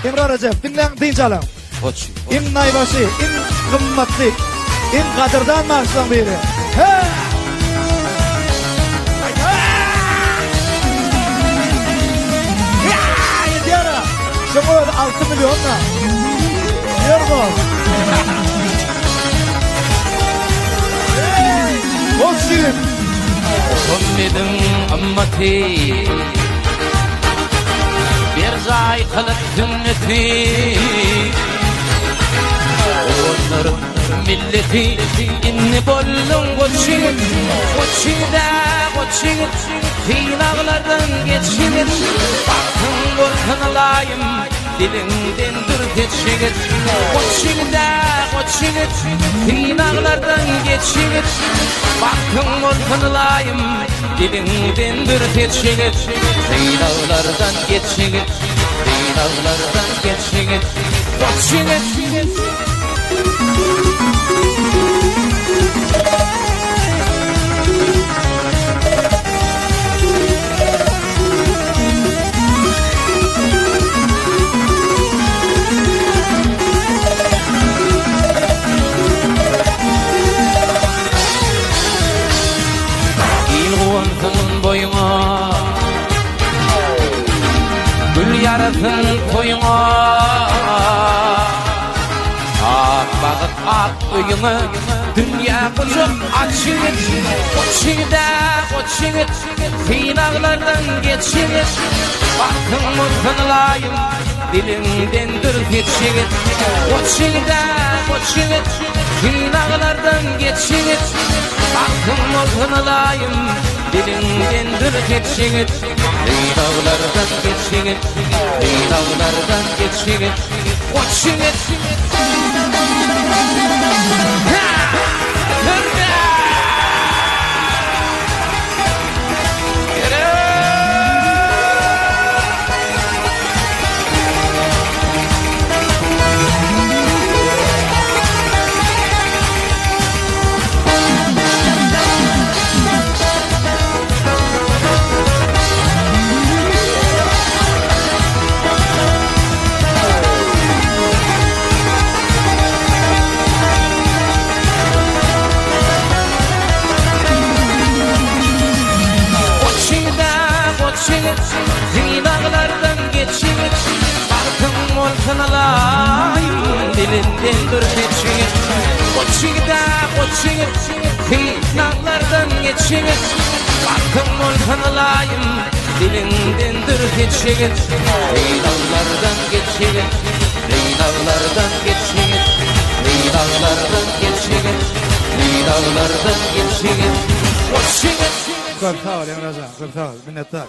İmran Recep, dinlen dinçalım. Koç. İn naybaşı, in kımmatlı, in kadırdan maaşlan biri. He! Yediyara, şunu 6 milyonla. Yorgo. Koçuyum. Kommedim ammati bir zay kılıp sünneti onların milleti inni bollun koçuyum koçuyda koçuyum finağlardan geçinir baktın korkan alayım dilinden dur geçinir koçuyda koçuyum finağlardan geçinir baktın korkan alayım dilinden dur geçinir finağlardan geçinir finağlardan geçinir koçuyum boyuna gül yarasın koyuna ak bakıp ak uyumu dünya kucuk açınır koçuyda koçunur finağlardan geçinir baktın mı tanılayım dilinden dur geçinir koçuyda koçunur finağlardan geçinir baktın mı tanılayım dilinden dur geçinir finağlardan geçinir finağlardan geçinir koçunur finağlardan geçinir baktın olsun alayım dilinden dur geçinir koçuyda koçunur finağlardan geçinir baktın olsun alayım dilinden dur geçinir finağlardan geçinir finağlardan geçinir finağlardan geçinir finağlardan geçinir koçunur. Çok sağ ol Emre Hocam, çok sağ ol. Minnettar.